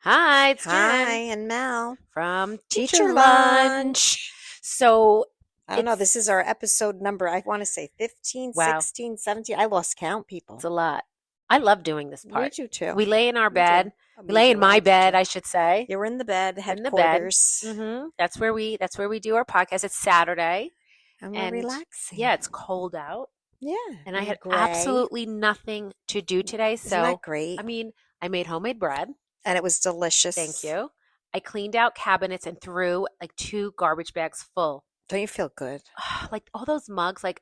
Hi, it's Hi, Jen and Mel. from Teacher Teacher Lunch. lunch. So I don't know. This is it's, our episode number. I want to say 15, wow, 16, 17. I lost count, it's people. a lot. I love doing this We part. do too. We lay in our We do. bed. We We lay in do. Well, my I do bed, too. I should say, You were in the bed, in the bed. headquarters, That's where we do our podcast. It's Saturday, and we're and relaxing. yeah, it's cold out, Yeah, and I and had gray. absolutely nothing to do today. Isn't that So, I great? mean, I made homemade bread. And it was Thank delicious. you. I cleaned out cabinets and threw like two garbage bags full. Don't you feel good? Like all those mugs, like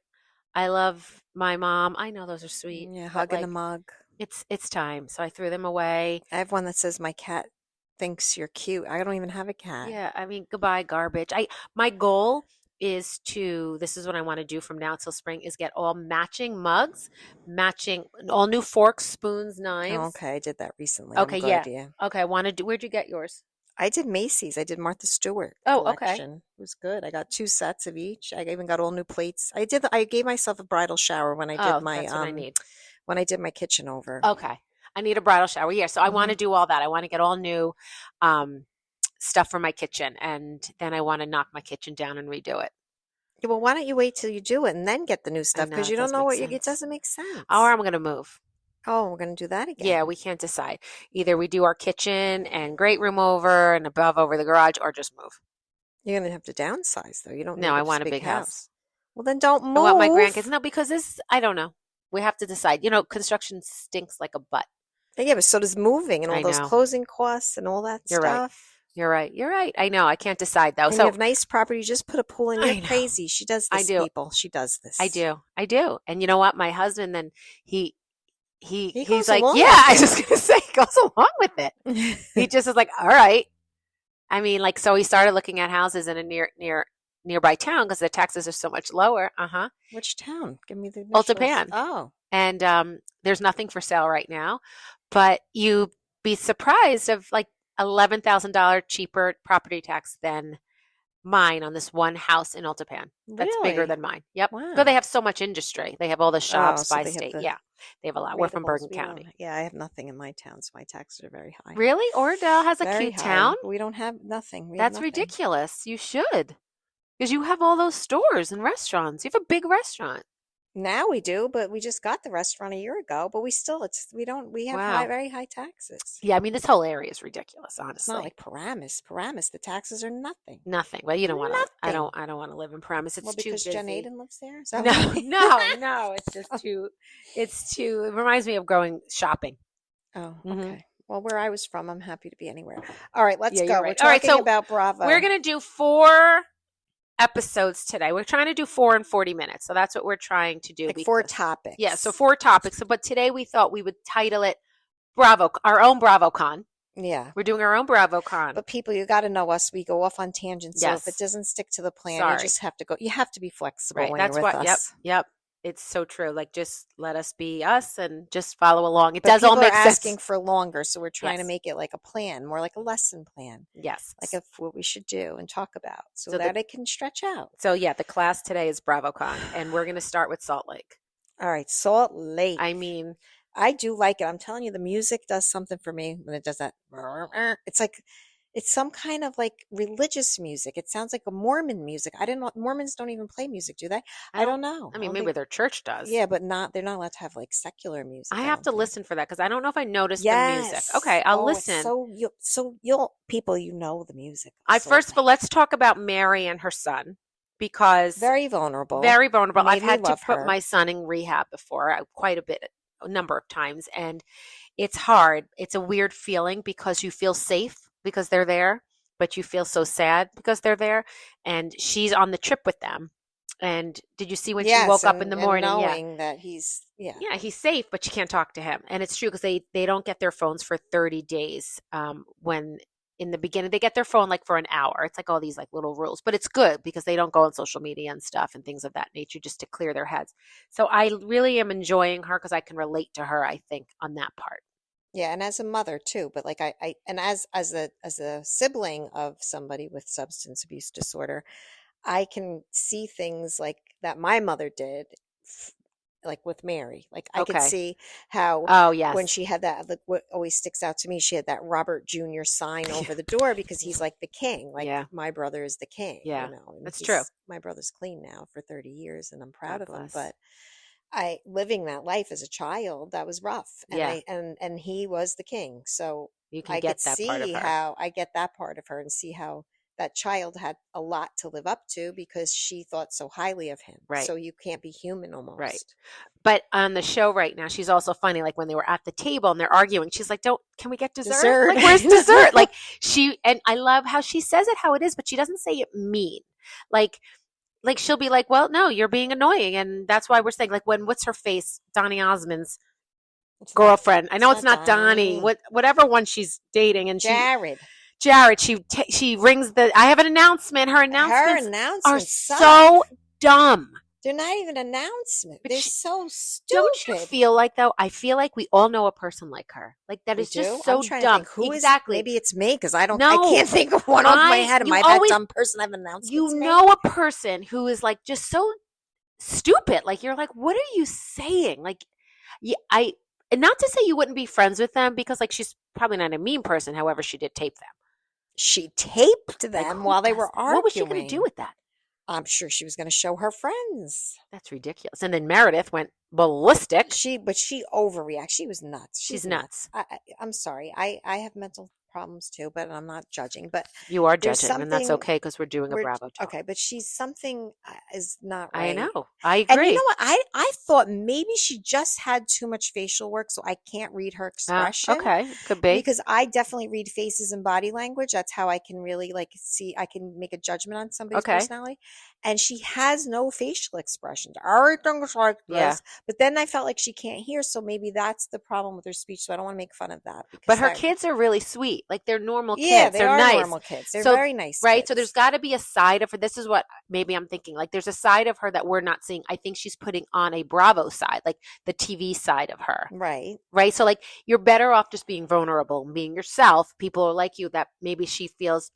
I love my mom. I know those are sweet, Yeah, but hugging a like mug. it's time. So I threw them away. I have one that says my cat thinks you're cute. I don't even have a cat. Yeah, I mean, goodbye garbage. I my goal is to this is what I want to do from now till spring is get all matching mugs, matching all new forks, spoons, Oh, knives. okay, I did that recently. I'm Okay, glad yeah. you. Okay, I want to do where'd you get yours? I did Macy's. I did Martha Stewart Oh, okay. collection. It was good. I got two sets of each. I even got all new plates. I gave myself a bridal shower Oh, that's what I need. when I did my kitchen over. Okay. I need a bridal shower. Yeah, so I want Hmm. to do all that. I want to get all new um stuff for my kitchen and then I want to knock my kitchen down and redo it. Yeah, well, why don't you wait till you do it and then get the new I stuff know because it you don't does know make it sense. doesn't make Or sense. I'm going to move. Oh, we're gonna do that Yeah, again. we can't decide. Either we do our kitchen and great room over and above over the garage or just move. You're gonna have to downsize though. You don't No, need I this want a big big house. house. Well, then don't I want my grandkids. move. No, because this, I don't know. We have to decide. Construction stinks like a butt. Yeah, but so does moving and all I those know. closing costs and all that You're right. stuff. You're right. You're right. I know. I can't decide though. And you So have nice property, you just put a pool in. You're I know. crazy. She does I this, do. people. She does I this. do. I do. And you know what? My husband then he He he's goes like, along yeah, with I was just gonna say he goes along with it. He it. just is like, all right. I mean, like, so he started looking at houses in a nearby town because the taxes are so much lower. Uh-huh. Which town? Give me the initials. Altapan. Oh, And there's nothing for sale right now, but you'd be surprised of like $11,000 cheaper property tax than mine on this one house in Altapan. That's bigger really? than mine. Yep. But they Wow. have so much industry. They have all the Oh, shops so by they have state. the Yeah. They have a lot. We're from ratables. Bergen We don't. County. Yeah, I have nothing in my town, so my taxes are very high. Really? Oradell has a Very cute town? high. We don't have nothing. We have That's nothing. ridiculous. You should. Because you have all those stores and restaurants. You have a big restaurant. Now we do, but we just got the restaurant a year ago. But we still, we don't. We have Wow. very high taxes. Yeah, I mean, this whole area is ridiculous, It's not honestly. like Paramus. Paramus, the taxes are nothing. Nothing. Well, you don't want to. Nothing. I don't want to live in Paramus. Well, It's too because Jen busy. Aiden lives there. Is that No, why? no. It's just too. It's too. It reminds me of going shopping. Oh, Hmm. okay. Well, where I was from, I'm happy to be anywhere. All right, let's Yeah, you're go. We're right. All right, talking so about Bravo. we're gonna do 4 episodes today. We're trying to do 4 and 40 minutes, so that's what we're trying to do. Like four Because topics. yeah, so 4 topics. So, but today we thought we would title it Bravo, our own BravoCon. Yeah. We're doing our own BravoCon. But people, you got to know us. We go off on tangents. So if it Yes. doesn't stick to the plan, Sorry. you just have to go. You have to be flexible Right. when That's you're with what. Yep. us. Yep. It's so true. Like, just let us be us and just follow along. It But does all people are make asking sense. for longer, so we're trying to Yes. make it like a plan, more like a lesson plan, Yes. like of what we should do and talk about, so So that it can stretch out. yeah, the class today is BravoCon, and we're going to start with Salt Lake. All right, Salt Lake. I mean, I do like it. I'm telling you, the music does something for me when it does that. It's like it's some kind of like religious music. It sounds like a Mormon music. I didn't know Mormons don't even play music, do they? I don't know. I I mean, don't maybe think. their church does. Yeah, but not. They're not allowed to have like secular music. I I have don't to think. listen for that because I don't know if I noticed the music. Yes. Okay, I'll Oh, it's listen. so you'll people you know the music of I Salt first of all, Lake. let's talk about Mary and her son because Very vulnerable. very vulnerable. I've Made me had to love put her. my son in rehab before, quite a number of times, and it's hard. It's a weird feeling because you feel safe because they're there, but you feel so sad because they're there. And she's on the trip with them. And did you see when she Yes, woke up in the and morning? Yeah. knowing that yeah. Yeah, he's safe, but you can't talk to him. And it's true because they don't get their phones for 30 days. When in the beginning they get their phone like for an hour. It's like all these like little rules, but it's good because they don't go on social media and stuff and things of that nature just to clear their heads. So I really am enjoying her because I can relate to her, I think, on that part. Yeah, and as a mother too, but like I and as a sibling of somebody with substance abuse disorder, I can see things like that my mother did like with Mary. Like I could Okay. see how Oh, when yes. she had that, like what always sticks out to me, she had that Robert Jr. sign over the door because he's like the king. Like Yeah. my brother is the king, Yeah. and That's true. he's my brother's clean now for 30 years and I'm proud God of him. bless. But I living that life as a child, that was rough. And Yeah. and he was the king. So You can I could get that part of see her. how I get that part of her and see how that child had a lot to live up to because she thought so highly of him. Right. So you can't be human Right. almost. But on the show right now, she's also funny. Like when they were at the table and they're arguing, she's like, "Don't, can we get dessert? Dessert. Like, where's dessert?" Like and I love how she says it how it is, but she doesn't say it mean. Like, she'll be like, "Well, no, you're being annoying," and that's why we're saying like when what's her face, Donny Osmond's It's not girlfriend. I know it's not Donnie, Donnie. whatever one she's dating, and Jared. Jared. She rings the. I have an announcement. Her Her announcements are announcements suck. so dumb. They're not even an announcement. But They're so don't you stupid. feel like though? I feel like we all know a person like her. Like that We is do. just I'm so trying to dumb. think who is. Exactly. Maybe it's me because I don't. I No, can't think of one off my head. Am you I that always dumb person? I've announcements you to make. know a person who is like just so stupid. Like you're like, what are you saying? Like, yeah, and not to say you wouldn't be friends with them because like she's probably not a mean person. However, she did tape them. She taped Like them who while they does were that? What was she going to do arguing. with that? I'm sure she was going to show her friends. That's ridiculous. And then Meredith went ballistic. But she overreacts. She was nuts. She's She's nuts. I'm sorry. I have mental problems too, but I'm not judging. But You are there's judging, and that's something okay because we're doing a we're Bravo talk. okay. But she's something is not I right. know. I And you agree. know what? I thought maybe she just had too much facial work, so I can't read her expression Okay. Could be. because I definitely read faces and body language. That's how I can really like see. I can make a judgment on somebody's Okay. personality. And she has no facial expressions. Everything's like Yeah. this. But then I felt like she can't hear, so maybe that's the problem with her speech. So I don't want to make fun of that because But her kids are really sweet. Like they're normal yeah, kids. they They're are nice. normal kids. They're So very nice right. kids. So there's got to be a side of her. This is what maybe I'm thinking. Like there's a side of her that we're not seeing. I think she's putting on a Bravo side, like the TV side of her. right. Right. So like you're better off just being vulnerable, being yourself. People are like you that maybe she feels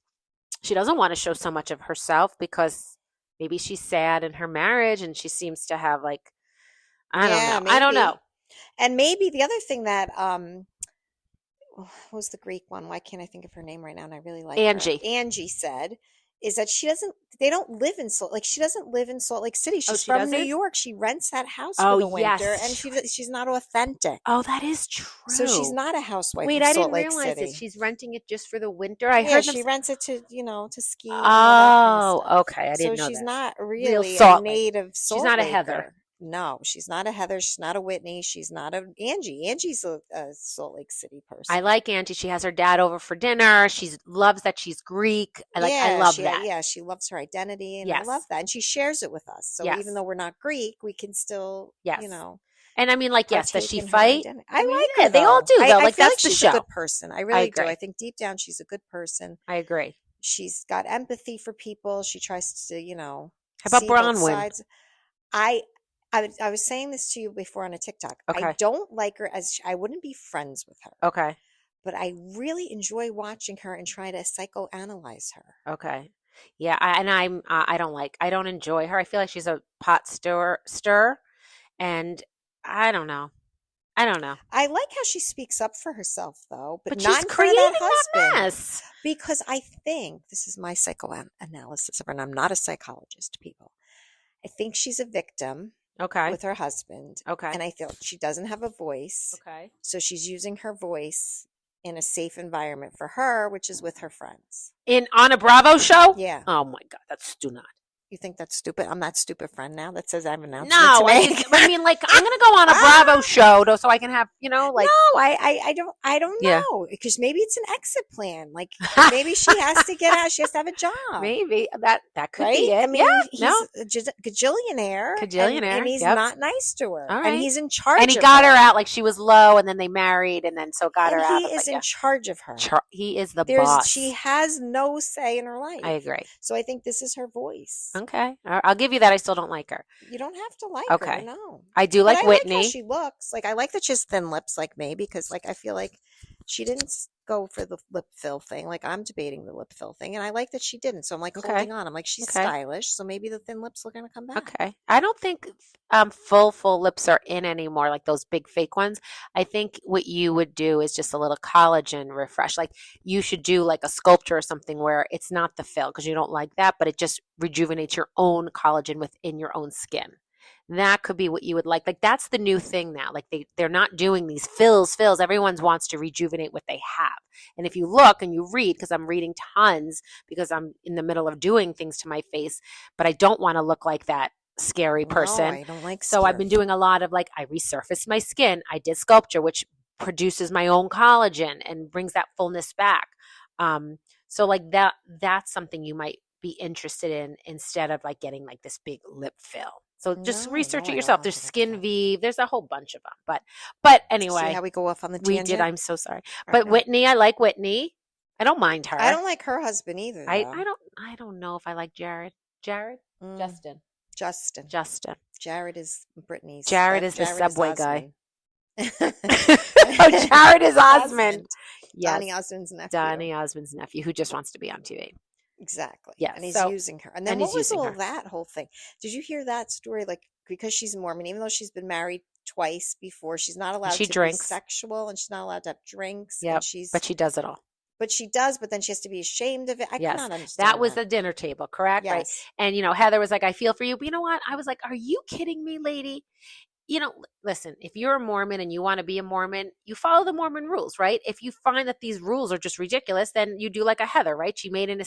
she doesn't want to show so much of herself because maybe she's sad in her marriage and she seems to have like I don't Yeah, know. I don't maybe. know. And maybe the other thing that what was the Greek one? Why can't I think of her name right now? And I really like Angie. her. Angie said is that they don't live in she doesn't live in Salt Lake City. She's she from New doesn't? York. She rents that house Oh, for the winter yes. and she's not authentic. Oh, that is So she's true. not a housewife Wait, of I Salt didn't Lake realize it. City. She's renting it just for the winter. I Yeah, heard them. she rents it to, to ski and all that kind of Oh, stuff. okay. I So didn't know she's that. not Real really a Salt Lake. native She's Salt not a Laker. Heather. No, she's not a Heather. She's not a Whitney. She's not a Angie. Angie's a Salt Lake City person. I like Angie. She has her dad over for dinner. She loves that she's Greek. I love that. Yeah, she loves her identity, and I Yes. love that. And she shares it with us. So Yes. even though we're not Greek, we can still, Yes. And I mean, like, yes, does partake she in her fight? identity. I mean, like yeah, her. they all though. do, though. I Like, feel that's the she's show. a good person. I really do. agree. I think deep down she's a good person. I agree. She's got empathy for people. She tries to, How about see both Bronwyn? sides. I was saying this to you before on a TikTok. Okay. I don't like her I wouldn't be friends with her. Okay. But I really enjoy watching her and trying to psychoanalyze her. Okay. Yeah, I don't enjoy her. I feel like she's a pot stir, and I don't know. I I like how she speaks up for herself, though, but But not she's in front of creating that that husband. mess. Because I think this is my psychoanalysis of her, and I'm not a psychologist, people. I think she's a victim Okay. with her husband. Okay. And I feel she doesn't have a voice. Okay. So she's using her voice in a safe environment for her, which is with her friends. On a Bravo show? Yeah. Oh my God, that's do not. You think that's stupid? I'm that stupid friend now that says I have an announcement No, to make. I mean, like, I'm gonna go on a Bravo show so I can have, like. No, I don't Yeah. know because maybe it's an exit plan. Like maybe she has to get out. She has to have a job. Maybe that could Right? be it. I mean, he's no. a gajillionaire. Gajillionaire, and he's yep. not nice to her. All And right. he's in charge And he of got her out like she was low, and then they married, and then so got And her out. he of is it. in charge of her. He is the boss. She has no say in her life. I agree. So I think this is her voice. Okay, I'll give you that. I still don't like her. You don't have to like Okay. her, no. I do like But I Whitney. like how she looks. Like I like that she has thin lips like me because like I feel like She didn't go for the lip fill thing. Like I'm debating the lip fill thing, and I like that she didn't. So I'm like Okay. holding on. I'm like, she's Okay. stylish, so maybe the thin lips are gonna come back. Okay. I don't think full lips are in anymore, like those big fake ones. I think what you would do is just a little collagen refresh. Like you should do like a sculpture or something where it's not the fill because you don't like that, but it just rejuvenates your own collagen within your own skin. That could be what you would like. Like that's the new thing now. Like they're not doing these fills. Everyone wants to rejuvenate what they have. And if you look and you read, because I'm reading tons because I'm in the middle of doing things to my face, but I don't want to look like that scary No, person. I don't like So I've been doing a lot of like I resurfaced my skin. I did sculpture, which produces my own collagen and brings that fullness back. So like that's something you might be interested in instead of like getting like this big lip fill. So just research it I don't yourself. want There's the lip Skin fill. V. There's a whole bunch of them. But See anyway, how we go off on the we tangent? did. I'm so sorry. All But right. Whitney, I like Whitney. I don't mind her. I don't like her husband either, I, though. I don't know if I like Jared. Jared? Justin. Justin. Jared is Brittany's. Jared is the Jared Subway guy. Osmond. Oh, Jared is Osmond. Yes. Donny Osmond's nephew. Donny Osmond's nephew who just wants to be on TV. Exactly. Yes. And he's So- using her. And then and what he's was using all her. that whole thing? Did you hear that story? Like, because she's Mormon, even though she's been married twice before, she's not allowed she to drinks. be sexual, and she's not allowed to have drinks. Yep, And she's, but she does it all. but she does, but then she has to be ashamed of it. I Yes. cannot understand That was the dinner table, correct? Right. Yes. And, Heather was like, I feel for you. But you know what? I was like, are you kidding me, lady? Listen, if you're a Mormon and you want to be a Mormon, you follow the Mormon rules, right? If you find that these rules are just ridiculous, then you do like a Heather, right? She made an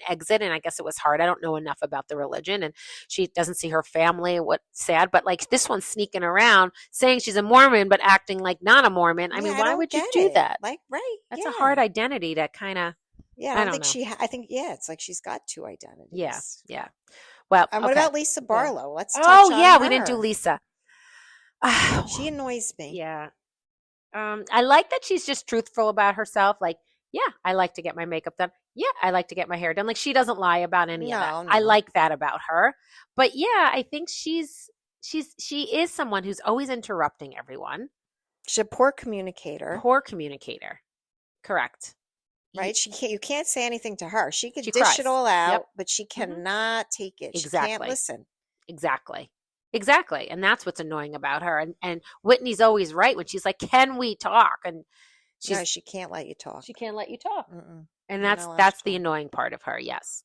exit, and I guess it was hard. I don't know enough about the religion, and she doesn't see her family. What's sad, but like this one's sneaking around saying she's a Mormon, but acting like not a Mormon. I mean, why don't would you get do it. that? Like, right. That's yeah. a hard identity to kind of. Yeah, I don't think know. I think, it's like she's got two identities. Yeah. Well, And what okay. about Lisa Barlow? Let's touch Oh on yeah, her. we didn't do Lisa. She annoys me. Yeah. I like that she's just truthful about herself. Like, yeah, I like to get my makeup done. Yeah, I like to get my hair done. Like, she doesn't lie about any of that. No. I like that about her. But yeah, I think she is someone who's always interrupting everyone. She's a poor communicator. Poor communicator. Correct. Right? You can't say anything to her. She could She dish cries. it all out, Yep. but she cannot take it. Exactly. She can't listen. Exactly. And that's what's annoying about her. And Whitney's always right when she's like, can we talk? And No, she can't let you talk. she can't let you talk. Mm-mm. And You're that's not allowed that's to the talk. annoying part of her, yes.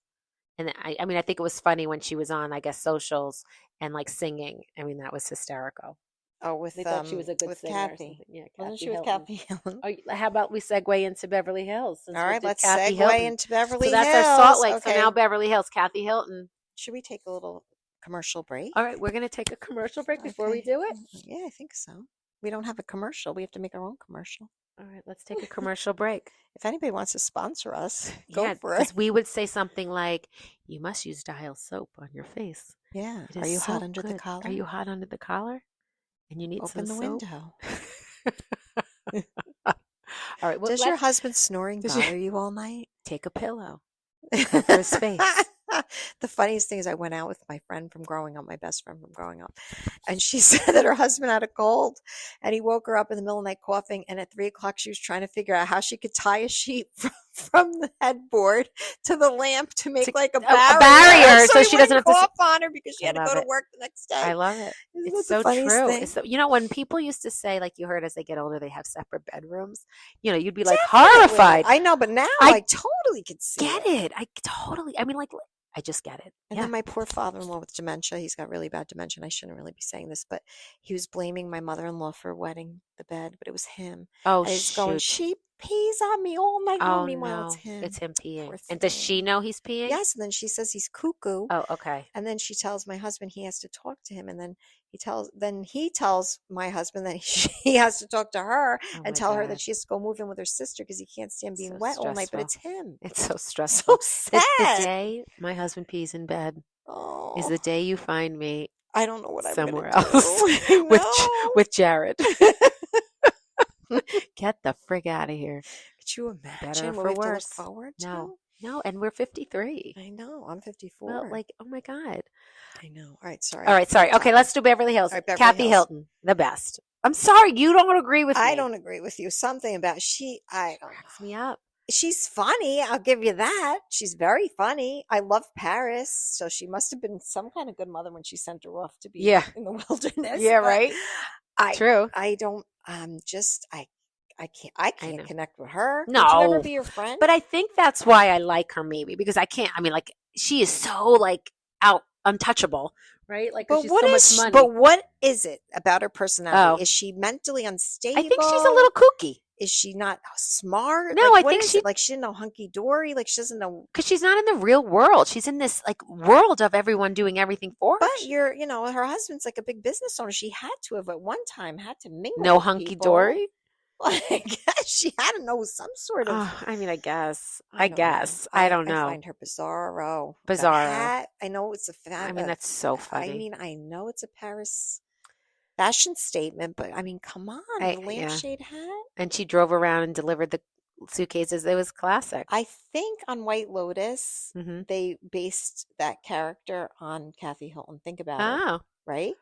And I mean, I think it was funny when she was on, I guess, socials and like singing. I mean, that was hysterical. Oh, with They thought she was a good with singer or Kathy. something. Yeah, Wasn't Kathy she with Hilton. Kathy Hilton? Oh, how about we segue into Beverly Hills? All right, let's Kathy segue Hilton. into Beverly So that's Hills. our Salt Lake. Okay. So now Beverly Hills, Kathy Hilton. Should we take a little commercial break? All right, we're going to take a commercial break before we Okay. do it. Yeah, I think so. We don't have a commercial. We have to make our own commercial. All right, let's take a commercial break. If anybody wants to sponsor us, go for it. Because we would say something like, you must use Dial soap on your face. Yeah. It Are is you so hot under the good. collar? Are you hot under the collar? And you need Open the some soap? window. All right. Well, Does your let's husband snoring Does bother you all night? take a pillow. Cover his face. The funniest thing is I went out with my friend from growing up, my best friend from growing up, and she said that her husband had a cold, and he woke her up in the middle of the night coughing, and at 3 o'clock she was trying to figure out how she could tie a sheet from the headboard to the lamp to make like a barrier so he she doesn't wouldn't have to cough on her because she I had to love go to it. work the next day. I love it. Isn't that It's the so funniest true. thing? It's so, when people used to say, like you heard as they get older, they have separate bedrooms, you'd be like Definitely. horrified. I know, but now I I totally could see Get it. I mean, like, I just get it. And then my poor father-in-law with dementia, he's got really bad dementia. And I shouldn't really be saying this, but he was blaming my mother-in-law for wetting the bed, but it was him. Oh, And he's going, shoot. she pees on me all night Oh, long. Meanwhile, no. it's him. It's him peeing. Poor And does thing. she know he's peeing? Yes, and then she says he's cuckoo. Oh, okay. And then she tells my husband he has to talk to him, and then he tells my husband that he has to talk to her Oh, and my tell her that God. she has to go move in with her sister because he can't stand being So wet all night. But stressful. it's him. It's so stressful. So The sad. day my husband pees in bed Oh, is the day you find me I don't know what I'm somewhere gonna else do. with Jared. Get the frig out of here. Could you Better imagine for what we have to look worse. forward to? No. No, and we're 53. I know. I'm Well, 54. like, oh my God. I know. All right. All Sorry. right, Off sorry. Okay, topic. let's do Beverly All Hills. right. Beverly Kathy Hills. Hilton, the best. I'm sorry, you don't agree with I me. don't agree with you. Something about I don't Cracks know. me up. She's funny. I'll give you that. She's very funny. I love Paris. So she must have been some kind of good mother when she sent her off to be Yeah. in the wilderness. Yeah, But right? I, True. I don't, I I can't know. connect with her. Would you ever No. be her friend? But I think that's why I like her maybe because I can't. I mean, like she is so like out untouchable, right? Like because But she's so much but money. what is it about her personality? Oh, Is she mentally I think she's a little unstable? kooky. Is she not smart? No, Like, I what think is it? she Like, she didn't know hunky dory. Like, she doesn't know. because she's not in the real world. She's in this like world of everyone doing everything for her. But her husband's like a big business owner. She had to have at one time had to mingle No with hunky people. dory. Like, she had to know some sort of. Oh, I mean, I guess. I I don't know. guess. I don't I know. find her bizarro. The Bizarro. hat. I know it's a I fat. mean, that's so I funny. mean, I know it's a Paris fashion statement, but I mean, come on, the Yeah. lampshade hat. And she drove around and delivered the suitcases. It was classic. I think on White Lotus, Hmm. they based that character on Kathy Hilton. Think about it, Oh. right?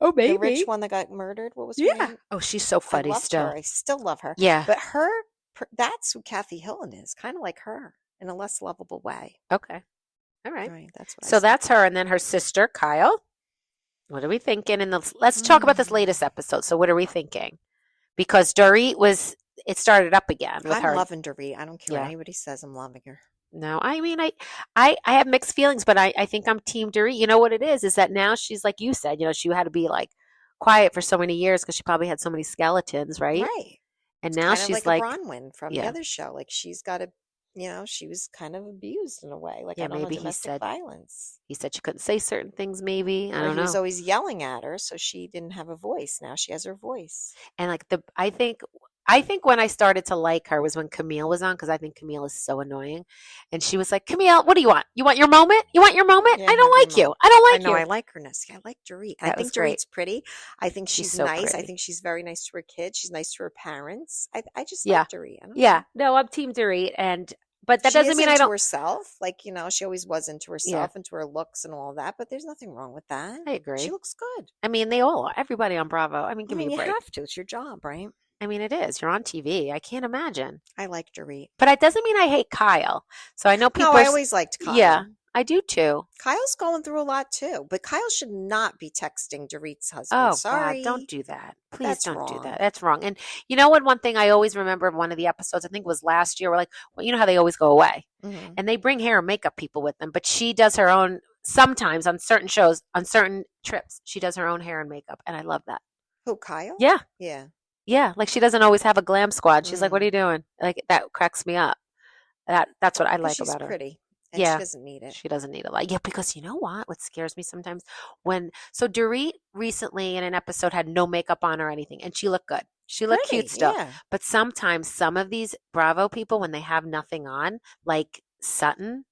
Oh, The rich maybe. one that got murdered. What was her Yeah. name? Oh, she's so I funny loved her. still. I still love her. Yeah. But that's who Kathy Hilton is, kind of like her in a less lovable way. Okay. All All right. right, that's what I So say. that's her. And then her sister, Kyle. What are we thinking? Let's talk about this latest episode. So what are we thinking? Because Dorit it started up again with I'm her. loving Dorit. I don't care what Yeah. anybody says. I'm loving her. No, I mean, I have mixed feelings, but I think I'm team Dorit. You know what it is that now she's like you said, she had to be like quiet for so many years because she probably had so many skeletons, right? Right. And It's now kind of she's like a like, Bronwyn from the yeah, other show. Like she's got she was kind of abused in a way. Like yeah, I don't know, maybe domestic violence. he said she couldn't say certain things, maybe. I Or don't he was know. always yelling at her, so she didn't have a voice. Now she has her voice. And like I think when I started to like her was when Camille was on because I think Camille is so annoying. And she was like, Camille, what do you want? You want your moment? You want your moment? Yeah, I have don't your like you. moment. I don't I like know. I you. like her. See, I like Dorit. I That think was great. Dorit's pretty. I think She's she's so nice. I pretty. think she's very nice to her kids. She's nice to her parents. I just Yeah. like Dorit. I don't know. Yeah. No, I'm team Dorit. But that She doesn't is mean I into don't. herself. Like, she always was into Yeah, herself, into her looks and all that. But there's nothing wrong with that. I She agree. looks good. I mean, they all are. Everybody on Bravo. I mean, I give me mean, a you break. have to. It's your job, right? I mean, it is. You're on TV. I can't imagine. I like Dorit. But it doesn't mean I hate Kyle. So I know people No, I are. always liked Kyle. Yeah, I do too. Kyle's going through a lot too, but Kyle should not be texting Dorit's husband. Oh, Sorry. God, don't do that. Please That's don't do wrong. that. That's wrong. And you know what? One thing I always remember of one of the episodes, I think it was last year, we're like, well, you know how they always go away Mhm. and they bring hair and makeup people with them, but she does her own, sometimes on certain shows, on certain trips, she does her own hair and makeup. And I love that. Who, Kyle? Yeah. Yeah. Yeah. Like she doesn't always have a glam squad. She's like, what are Mm. you doing? Like that cracks me up. That's what I 'Cause like she's about her. pretty and Yeah. she doesn't need it. She doesn't need a lot. Yeah, because you know what scares me sometimes so Dorit recently in an episode had no makeup on or anything, and she looked good. She looked Pretty, cute still. yeah. But sometimes some of these Bravo people, when they have nothing on, like Sutton,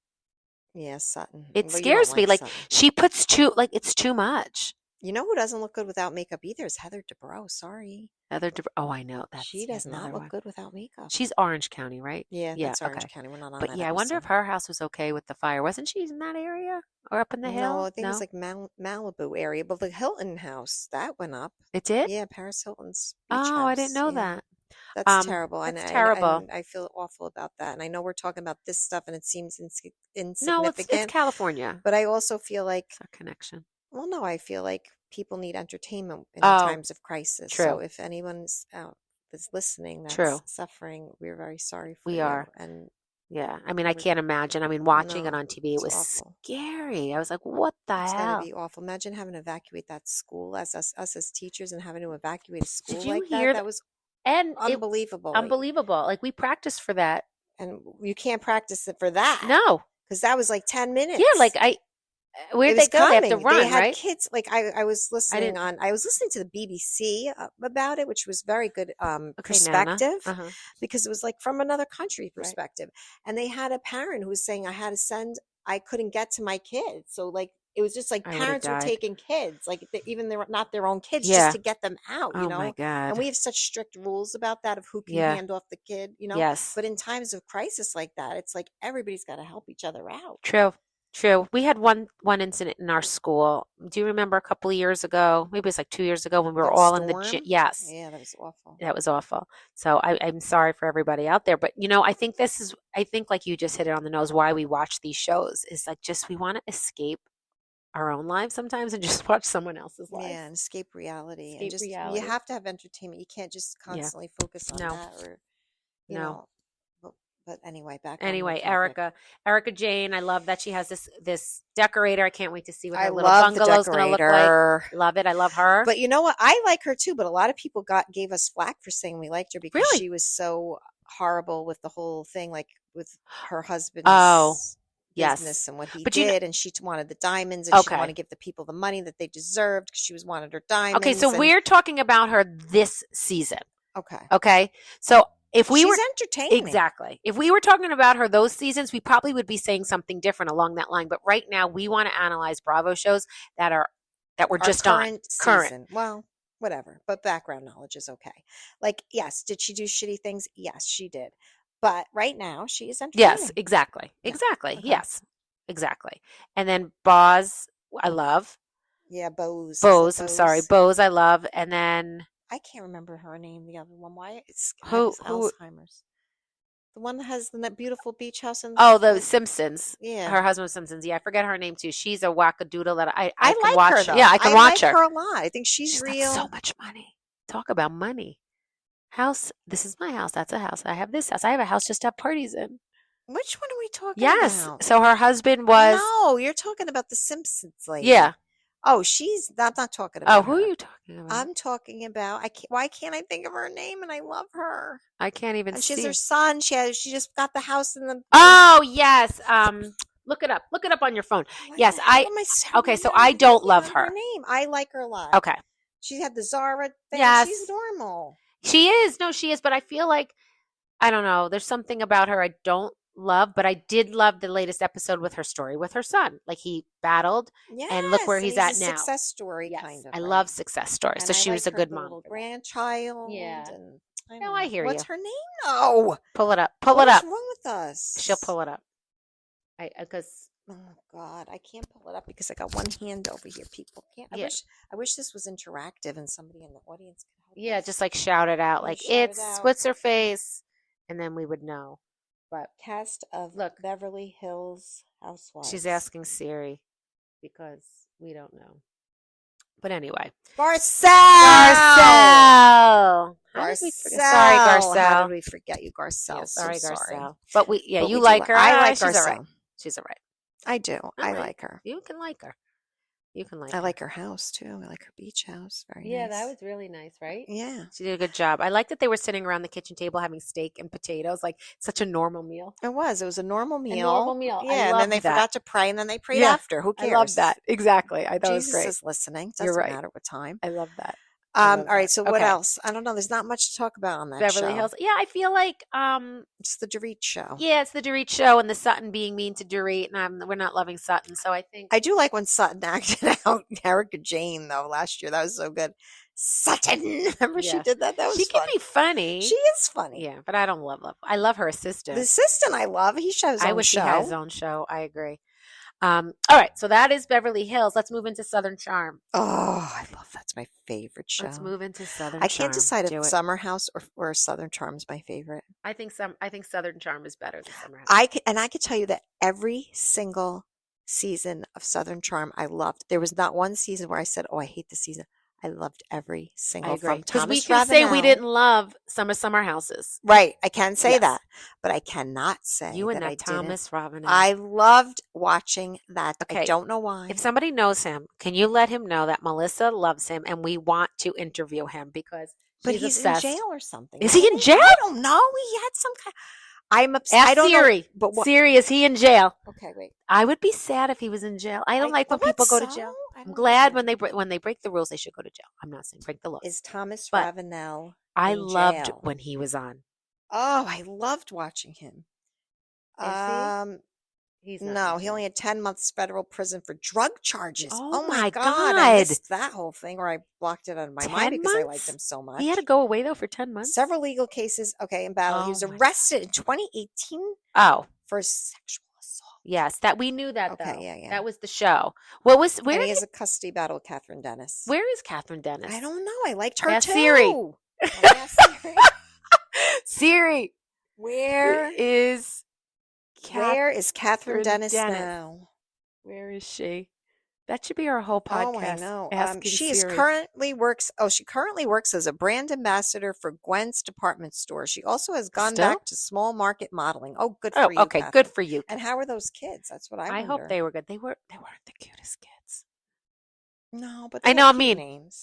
Yeah, Sutton. it Well, you don't scares me. Like Sutton. she puts it's too much. You know who doesn't look good without makeup either is Heather Dubrow. Sorry. Oh, I know. She does not another look one. good without makeup. She's Orange County, right? Yeah, Yeah, that's Orange okay. County. We're not on But that yeah, I wonder if episode. her house was okay with the fire. Wasn't she in that area or up in the hill? No, I think it was like Malibu area, but the Hilton house that went up. It did? Yeah, Paris Hilton's beach Oh, I didn't know house. that. That's terrible. That's terrible. And I feel awful about that. And I know we're talking about this stuff and it seems No, insignificant. it's California. But I also feel like, It's our connection. well, no, I feel like people need entertainment in Oh, times of crisis. So true. if anyone's out that's listening that's True. suffering, we're very sorry for We you. are. And Yeah. I mean, I We're- can't imagine. I mean, watching it No, on TV, it it's was awful. scary. I was like, what the it's got to hell? be awful. Imagine having to evacuate that school as us as teachers and having to evacuate a school Did you like hear that. That was And unbelievable. unbelievable. Like we practiced for that. And you can't practice it for that. No. Because that was like 10 minutes. Yeah, like where'd It they was go? They have to coming. run, They had right? kids. Like I was listening didn't- I was listening to the BBC about it, which was very good Okay, Nana. perspective Uh-huh. because it was like from another country perspective. And they had a parent who was saying I couldn't get to my kids. So like It was just like I would have parents were died. taking kids, like even they're not their own kids, just Yeah. to get them out, Oh my And God. we have such strict rules about that of who can Yeah. hand off the kid. Yes. But in times of crisis like that, it's like everybody's got to help each other out. True. True. We had one incident in our school. Do you remember a couple of years ago? Maybe it was like 2 years ago when we were Got all in the gym. stormed. Yes. Yeah, that was awful. That was awful. So I'm sorry for everybody out there. But I think like you just hit it on the nose, why we watch these shows is like just we want to escape our own lives sometimes and just watch someone else's life. Yeah, and escape reality, and Escape just you reality. have to have entertainment. You can't just Yeah. constantly focus on No. that, or you No. know. But anyway, back on the Anyway, topic. Erica Jane, I love that she has this decorator. I can't wait to see what I her little love the bungalow's going to look like. decorator. Love it. I love her. But you know what? I like her too. But a lot of people gave us flack for saying we liked her because Really? she was so horrible with the whole thing, like with her husband's Oh, business yes. and what he But did, and she wanted the diamonds, and she didn't want Okay. to give the people the money that they deserved because she wanted her Okay, diamonds. so we're talking about her this season. Okay. Okay. So if we She's were entertaining. exactly, if we were talking about her those seasons, we probably would be saying something different along that line. But right now, we want to analyze Bravo shows that were Our just on current current. season. Well, whatever. But background knowledge is okay. Like, yes, did she do shitty things? Yes, she did. But right now, she is Yes, entertaining. exactly. Yeah. Exactly. Okay. Yes. Exactly. And then Boz, I love. Yeah, Bose. Is it Bose, I'm sorry. Bose? Bose, I love. And then I can't remember her name. The other one. Why? I who have Alzheimer's. The one that has that beautiful beach house in oh, the Simpsons. yeah. Her husband Simpsons. Yeah, I forget her name too. She's a wackadoodle that I I can like watch. her though. Yeah, I can I watch like her. her a lot. I think she's She's got real. so much money. Talk about money. House. This is my house. That's a house. I have this house. I have a house just to have parties in. Which one are we talking Yes. about? So her husband was. No, you're talking about the Simpsons lady. Yeah. Oh, I'm not talking about Oh, who her. are you talking about? I'm talking about why can't I think of her name? And I love her. I can't even And see. she's her son. She just got the house in the Oh yes. Look it up. Look it up on your phone. Yes, okay, so I don't love her. Name. I like her a lot. Okay. She had the Zara thing. Yes. She's normal. She is. No, she is. But I feel like I don't know. There's something about her I don't love, but I did love the latest episode with her story with her son. Like he battled, and look where Yes, he's and at a now. success story, Yes, kind of. I right? love success stories. So And I she was like a her good mom. little for that. grandchild. Yeah. And I No, don't I know. hear What's you. her name? No. Pull it up. Pull What it is up. wrong with us? She'll pull it up. Because Oh God, I can't pull it up because I got one hand over here. People can't. Yeah. I wish this was interactive and somebody in the audience could help. yeah, us. just like shout it out, Yeah, like shout it it's out. what's her face, and then we would know. But Cast of Look. Beverly Hills Housewives. she's asking Siri because we don't know. But anyway, Garcelle. Garcelle. How did we forget- Sorry, Garcelle. How did we forget you, Garcelle? Yeah, So sorry, sorry. Garcelle. But But you we do like her. I like She's Garcelle. all right. She's all right. I do. I right. like her. You can like her. You can like I her. like her house too. I like her beach house. Very Yeah, nice. that was really nice, right? Yeah, She did a good job. I like that they were sitting around the kitchen table having steak and potatoes, like such a normal meal. it was. It was a normal meal. normal meal. I Yeah, and then loved they that. forgot to pray, and then they prayed Yeah, after. Who cares? I love that. Exactly. I thought it was Jesus great. is listening. You're Doesn't right. matter what time. I love that. All love right. that. So what Okay. else? I don't know. There's not much to talk about on that Beverly show. Hills. Yeah, I feel like It's the Dorit show. yeah, it's the Dorit show and the Sutton being mean to Dorit, and we're not loving Sutton. So I think I do like when Sutton acted out Erica Jane though last year. That was so good. Sutton, remember she Yeah. did that? That was she fun. can be funny. She is funny. Yeah, but I don't love. I love her assistant. The assistant I love. He shows his I own wish show. he had his own show. I agree. All right, so that is Beverly Hills. Let's move into Southern Charm. Oh, I love that's my favorite show. Let's move into Southern I Charm. can't decide Do if it. Summer House or Southern Charm's my favorite. I think Southern Charm is better than Summer House. I could tell you that every single season of Southern Charm I loved. There was not one season where I said, "Oh, I hate this season." I loved every single I agree. from Because we Thomas can say we Ravenel. didn't love Summer Houses. Right, I can say Yes. that, but I cannot say You and that I that didn't. Thomas Ravenel. I loved watching that. Okay. I don't know why. If somebody knows him, can you let him know that Melissa loves him and we want to interview him because But she's he's obsessed. in jail or something. Is he isn't in jail? I don't know. He had some kind. I'm upset. Ask I don't Siri. know. But what? Siri, is he in jail? Okay, wait. I would be sad if he was in jail. I don't like when well, people go that's to jail. so- I I'm don't glad know. when they break the rules, they should go to jail. I'm not saying break the laws. Is Thomas But Ravenel. I in loved jail? when he was on. Oh, I loved watching him. Is he? He's not No, into he only it. had 10 months federal prison for drug charges. Oh Oh my my God, I God. missed that whole thing, or I blocked it out of my mind 10 because I liked months? him so He had to much. go away though for 10 months? Several legal cases, okay, in battle. He Oh was my arrested in 2018 God. Oh, for sexual assault. yes. That we knew that Okay, though. yeah, yeah. That was the show. What was And he has a custody battle with Catherine Dennis. where is Catherine I Dennis? don't know. I liked her Ask too. Siri. Oh, yeah, Siri. Siri Where is where is Catherine Catherine Dennis Dennis. now? Where is she? That should be our whole Oh, I podcast. know. Asking She is Siri. she currently works as a brand ambassador for Gwen's department store. She also has gone Still? back to small market modeling. Oh, good Oh, for you, okay. Good Catherine. for you. And how are those kids? That's what I I hope wonder. they were good. They weren't the cutest kids. No, but I they know. have cute names.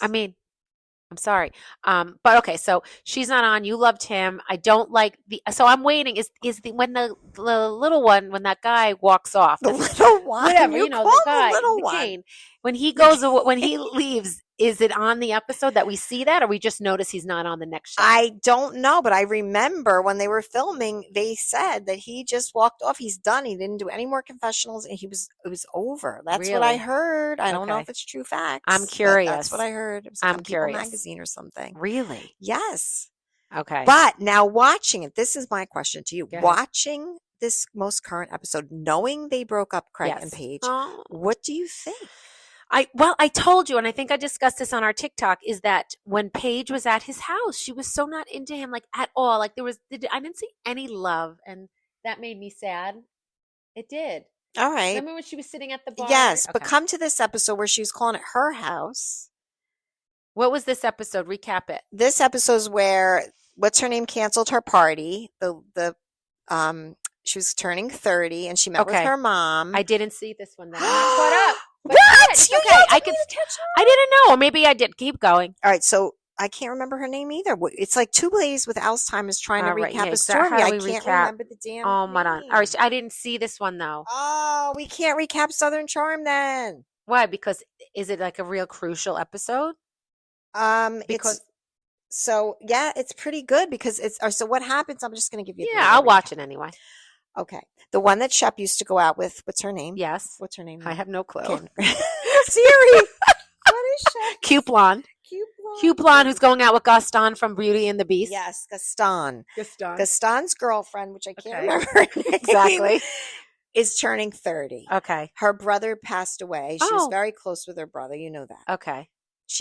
I'm sorry. But okay, so she's not on. You loved him. I don't like so I'm waiting. Is the when the little one, when that guy walks off, The little one. whatever, You the call him guy, the little the one. cane, when he goes when he leaves, is it on the episode that we see that, or we just notice he's not on the next show? I don't know, but I remember when they were filming, they said that he just walked off. He's done. He didn't do any more confessionals, and it was over. That's what I Really? heard. I don't know Okay. if it's true facts. I'm but curious. That's what I heard. It was I'm on People curious. Magazine or something. Really? Yes. Okay. But now watching it, this is my question to you. Go ahead. Watching this most current episode, knowing they broke up, Craig and Yes. Paige, Oh. what do you think? I told you, and I think I discussed this on our TikTok, is that when Paige was at his house, she was so not into him, like, at all. Like, I didn't see any love, and that made me sad. It did. All right. Remember when she was sitting at the bar? Yes, but Okay. come to this episode where she was calling it her house. What was this episode? Recap it. This episode's where what's her name canceled her party. She was turning 30 and she met with Okay. her mom. I didn't see this one. Then I'm not caught up. But What? it's You okay. yelled I at me can. to catch up? I didn't know. Or maybe I did. Keep going. All right, so I can't remember her name either. It's like two ladies with Alzheimer's trying to All right, recap yeah, a story. how do I we can't recap? remember the damn Oh my God. name. All right. I didn't see this one though. Oh, we can't recap Southern Charm then. Why? Because is it like a real crucial episode? Because it's pretty good because so what happens? I'm just going to give you. I'll watch it anyway. Okay, the one that Shep used to go out with. What's her name? Yes. What's her name? I have no clue. Okay. Siri. What is Shep? Cute blonde. Cute blonde who's going out with Gaston from Beauty and the Beast. Yes, Gaston. Gaston. Gaston's girlfriend, which I can't Okay. remember her name, Exactly. is turning 30. Okay. Her brother passed away. She was Oh. very close with her brother. You know that. Okay.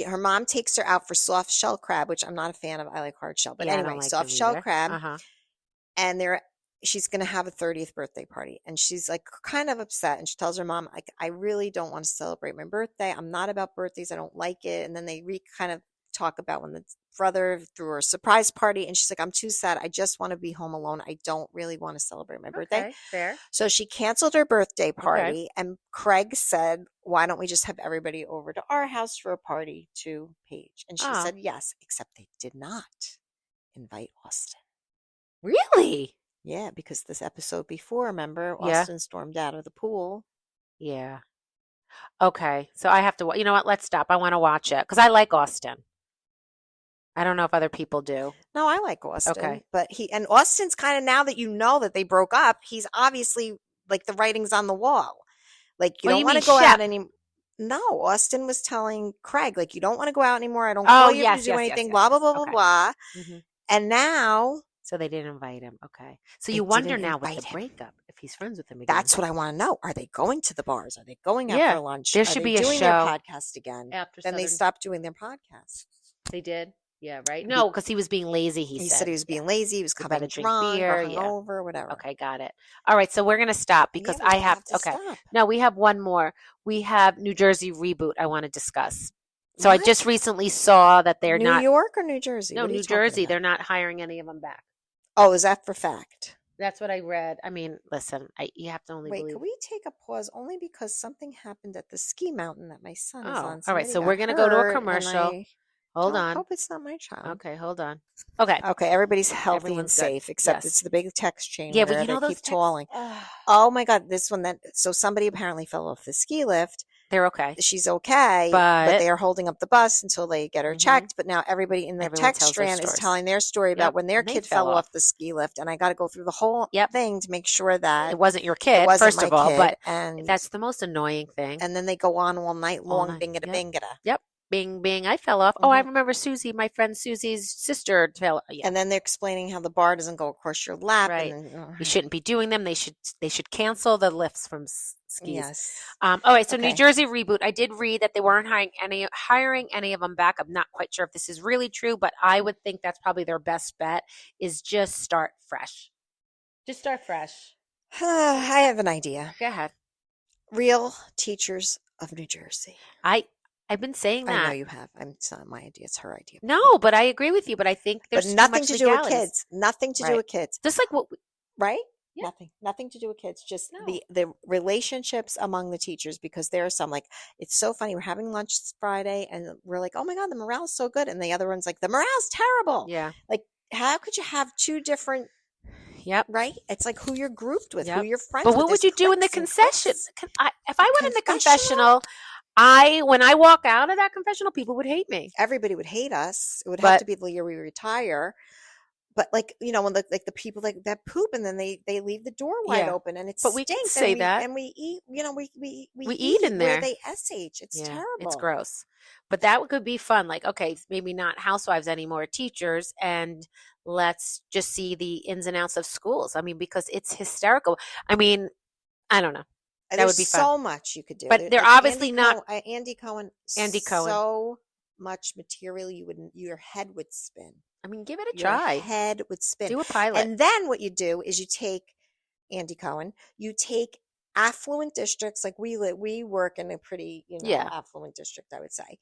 Her mom takes her out for soft shell crab, which I'm not a fan of. I like hard shell. But Yeah, I anyway, don't like soft them shell either. crab. Uh-huh. And she's going to have a 30th birthday party. And she's like kind of upset. And she tells her mom, like, I really don't want to celebrate my birthday. I'm not about birthdays. I don't like it. And then they kind of talk about when the brother threw her a surprise party. And she's like, I'm too sad. I just want to be home alone. I don't really want to celebrate my birthday. Okay. Fair. So she canceled her birthday party. And Craig said, why don't we just have everybody over to our house for a party to Paige? And she Oh. said, yes, except they did not invite Austin. Really? Yeah, because this episode before, remember, Yeah. Austin stormed out of the pool. Yeah. Okay. So I have to. You know what? Let's stop. I want to watch it because I like Austin. I don't know if other people do. No, I like Austin. Okay. But Austin's kind of, now that you know that they broke up, he's obviously like the writing's on the wall. Like you What do don't you want mean, to go Shep? out anymore. No, Austin was telling Craig, like, you don't want to go out anymore. I don't Oh, call you yes, to do yes, anything, yes, blah, blah, yes. blah, blah, Okay. blah. Mhm. And now So they didn't invite him. Okay. So They you wonder didn't now with invite the him. breakup if he's friends with him again. that's what I want to know. Are they going to the bars? Are they going out Yeah, for lunch? there Are should they be a doing their show podcast again? after Then they Southern- stopped doing their podcast. They did. Yeah. Right. No, because he was being lazy. He said he was being lazy. He was He coming better drink drunk beer, or yeah. hungover, whatever. Okay, got it. All right, so we're gonna stop because Yeah, we I have to okay. stop. No, we have one more. We have New Jersey Reboot. I want to discuss. So I What? just recently saw that they're New not. York or New Jersey? No, What are you New talking Jersey. about? They're not hiring any of them back. Oh, is that for fact? That's what I read. I mean, listen, you have to only Wait, believe. can we take a pause only because something happened at the ski mountain that my son is Oh, on? all right, Somebody so got we're gonna go to a hurt, and commercial. I Hold don't on. hope it's not my child. Okay, hold on. Okay. Okay, everybody's healthy and Everyone's good. safe, except Yes. it's the big text chain. Yeah, but where you know they those keep calling. texts- Oh my God, this one so somebody apparently fell off the ski lift They're okay. she's okay, but But they are holding up the bus until they get her mhm, checked. But now everybody in the everyone text tells their strand is stories. telling their story about Yep. when their And they kid fell fell off. off the ski lift, and I got to go through the whole Yep. thing to make sure that It wasn't your it kid, wasn't first my of all, kid. but And that's the most annoying thing. then they go on all night All long, night. bingada Yep. bingada. Yep. Bing, bing. I fell off. Oh, I Hmm. remember Susie, my friend Susie's sister fell. Yeah. And then they're explaining how the bar doesn't go across your lap, and Right. We then shouldn't be doing them. They should cancel the lifts from skis. yes, All right. So New okay. Jersey Reboot. I did read that they weren't hiring any of them back. I'm not quite sure if this is really true, but I would think that's probably their best bet. Is just start fresh. Just start fresh. I have an idea. Go ahead. Real Teachers of New Jersey. I I've been saying I know that. you have. It's not my idea. It's her idea. No, but I agree with you. But I think But there's too nothing much to do with legalities. kids. Nothing to do Right. with kids. Just like what? Right? Yeah. Nothing to do with kids. Just No. the relationships among the teachers, because there are some, like, it's so funny. We're having lunch Friday and we're like, oh my God, the morale's so good. And the other one's like, the morale's terrible. Yeah. Like, how could you have two different, Yep. right? It's like who you're grouped with, who Yep. you're friends But with. what would There's you do in the cliques and concession? cliques. If I went in the Confessional? confessional, when I walk out of that confessional, people would hate me. Everybody would hate us. It would have to But be the year we retire. But like, when the people like that poop, and then they leave the door wide yeah, open, and it but we can stinks, say and that we eat, we we eat in where there. they sh. It's Yeah, it's terrible. gross. But that could be fun. Like, okay, maybe not housewives anymore, teachers, and let's just see the ins and outs of schools. I mean, because it's hysterical. I mean, I don't know. That There's would be fun. so much you could do. But they're Like obviously not Andy Cohen, Andy Cohen. so much material, your head would spin. I mean, give it a Your try. head would spin. Do a pilot. And then what you do is you take Andy Cohen, you take affluent districts, like we work in a pretty, Yeah. affluent district, I would say.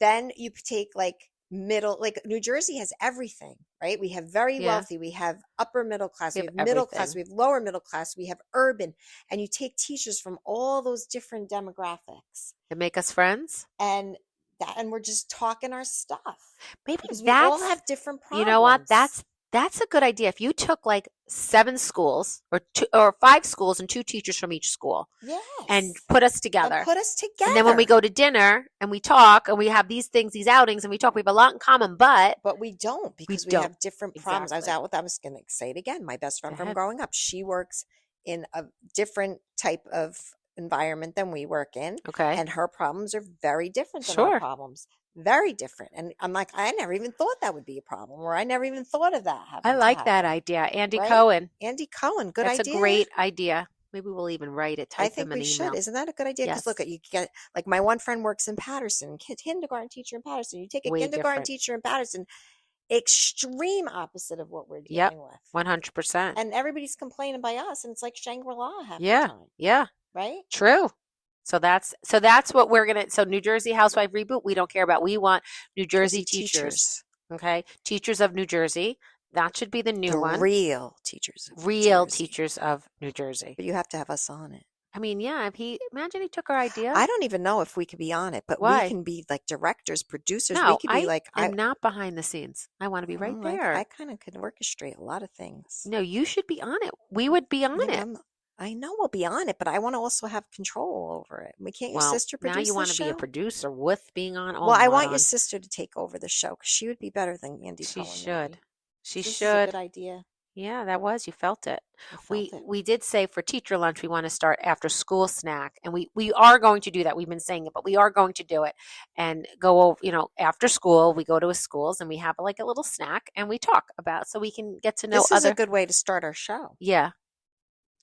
Then you take like middle, like New Jersey has everything, right? We have very Yeah. wealthy, we have upper middle class, We we have have middle class, everything. we have lower middle class, we have urban, and you take teachers from all those different demographics, To make us friends. and we're just talking our stuff, Maybe because we all that's have different you know what? problems. That's a good idea. If you took like 7 schools or 5 schools and 2 teachers from each school and Yes. put us And together. put us And then when we together. go to dinner and we talk and we have these things, these outings, and we talk, we have a lot in common, but But we don't, because we don't. have different problems. Exactly. I was going to say it again. My best friend Go from ahead. growing up, she works in a different type of environment than we work in. Okay. And her problems are very different than our Sure. problems. Very different. And I'm like, I never even thought that would be a problem, or I never even thought of that I having to like that happen. idea. Andy Right? Cohen. Andy Cohen, good That's idea. a great idea. Maybe we'll even write it, I type think them an we should. email. Isn't that a good idea? Because look, Yes. you get, like, my one friend works in Patterson, kindergarten teacher in Patterson. You take a Way kindergarten different. teacher in Patterson, extreme opposite of what we're Yep. dealing with. 100%. And everybody's complaining by us, and it's like Shangri-La half the Yeah. time, Yeah. right? True. So that's what we're gonna. So New Jersey Housewife Reboot, we don't care about. We want New Jersey teachers. Okay, teachers of New Jersey. That should be the new The one. real teachers of New Real Jersey. teachers of New Jersey. But you have to have us on it. I mean, yeah. If imagine he took our idea. I don't even know if we could be on it, but Why? we can be like directors, producers. We No, could be like, I'm not behind the scenes. I want to be right oh, there. I kind of could orchestrate a lot of things. No, you should be on it. We would be on You know, it. I know we'll be on it, but I want to also have control over it. We can't your Well, sister now produce you the want to be a show? producer with being on. Oh, Well, I not want your on. sister to take over the show, because she would be better than Andy She Cohen. should. maybe. She This is a should. good idea. Yeah, that was. You felt it. I felt We it. we did say for teacher lunch we want to start after school snack, and we are going to do that. We've been saying it, but we are going to do it and go over. After school we go to schools and we have like a little snack and we talk about, so we can get to know This is other. a good way to start our show, Yeah,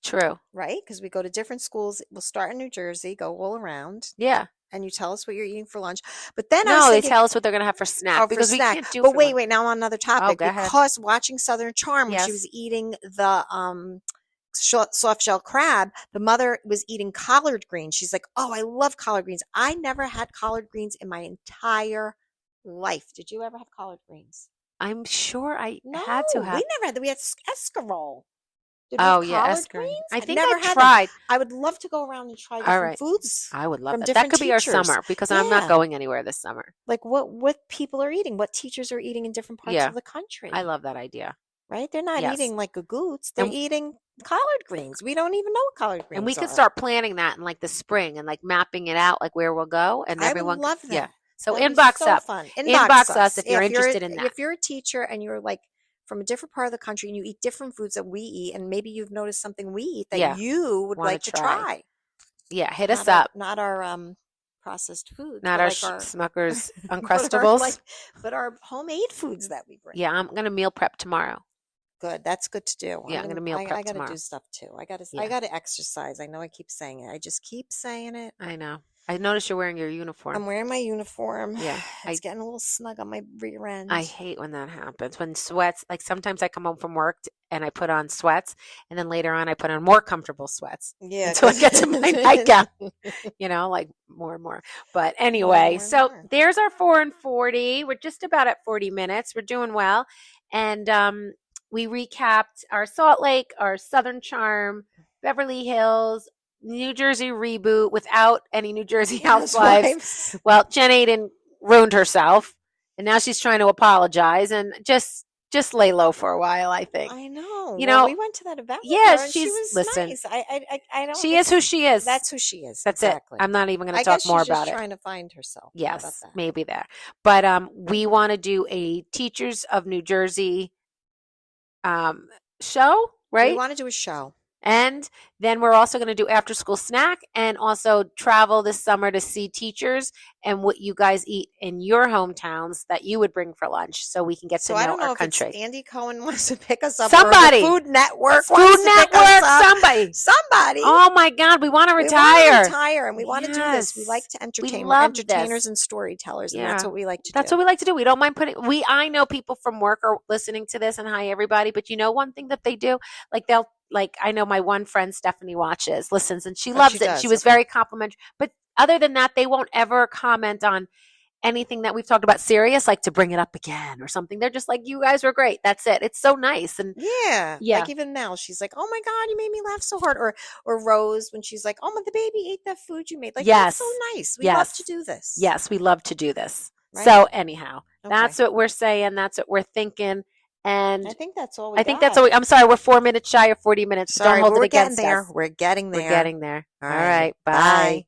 true. right? Because we go to different schools. We'll start in New Jersey, go all around, Yeah. and you tell us what you're eating for lunch. But then I No, was they thinking, tell us what they're gonna have for snack for because snack. we can't do. But for wait, lunch. wait. Now on another topic, go ahead. because watching Southern Charm, when she Yes. was eating the soft shell crab, the mother was eating collard greens. She's like, "Oh, I love collard greens. I never had collard greens in my entire life. Did you ever have collard greens?" I'm sure I No, had to have. we never had that. We had escarole. Did we Oh have yeah, collard escargot. greens? I I've think never I had them. tried. I would love to go around and try All different right. foods, I would love from that. That different could be our teachers. summer because I'm not Yeah. going anywhere this summer. like what people are eating, what teachers are eating in different parts Yeah. of the country. I love that idea. right? They're not Yes. eating like a goots. They're And eating collard greens. We don't even know what collard and we greens could are. start planning that in like the spring and like mapping it out, like where we'll go, and I would everyone love yeah. that. So That'd be inbox so up. fun. Inbox us us. if you're interested in that. If you're a teacher and you're like from a different part of the country and you eat different foods that we eat, and maybe you've noticed something we eat that Yeah. you would Want like to try. Yeah, hit us up. Not our processed foods, Not but our like our Smucker's but our, Uncrustables. but our homemade foods that we bring. Yeah, I'm gonna meal prep tomorrow. Good. That's good to do. Yeah, I'm gonna meal prep I gotta tomorrow. do stuff too. I Yeah. gotta exercise. I know I keep saying it. I just keep saying it. I know. I noticed you're wearing your uniform. I'm wearing my uniform. Yeah, It's getting a little snug on my rear end. I hate when that happens. When sweats, like sometimes I come home from work and I put on sweats, and then later on I put on more comfortable sweats Yeah, until I get to my nightgown. Like more and more. But anyway, so there's our 4 and 40. We're just about at 40 minutes. We're doing well, and we recapped our Salt Lake, our Southern Charm, Beverly Hills, New Jersey Reboot without any New Jersey housewives. Well, Jenn Aiden ruined herself, and now she's trying to apologize and just lay low for a while. I think. I know. You know, we went to that event. Yes, she was nice. I don't. She is who she is. That's who she is. That's exactly. it. I'm not even going to talk more about it. Trying to find herself. Yes, maybe that. But we want to do a Teachers of New Jersey show, right? We want to do a show. And then we're also going to do after school snack and also travel this summer to see teachers and what you guys eat in your hometowns that you would bring for lunch so we can get to know I don't know our if country. It's Andy Cohen wants to pick us up. Somebody. Or the Food Network. Somebody. Somebody. Oh my God. We want to retire. We want to retire and we want to do this. We like to entertain. We're entertainers and storytellers. And that's what we like to do. That's what we like to do. We don't mind I know people from work are listening to this, and hi everybody. But you know one thing that they do? I know my one friend Stephanie listens, and she loves it. She was very complimentary. But other than that, they won't ever comment on anything that we've talked about serious, like to bring it up again or something. They're just like, you guys were great. That's it. It's so nice. And yeah. Like even Mel, she's like, oh my God, you made me laugh so hard. Or Rose, when she's like, oh my, the baby ate that food you made. Like, that's so nice. We love to do this. Yes, we love to do this. Right? So anyhow, that's what we're saying. That's what we're thinking. And I think that's all I'm sorry, we're 4 minutes shy of 40 minutes. Sorry, don't hold it against us. We're getting there. We're getting there. All right. Bye. Bye.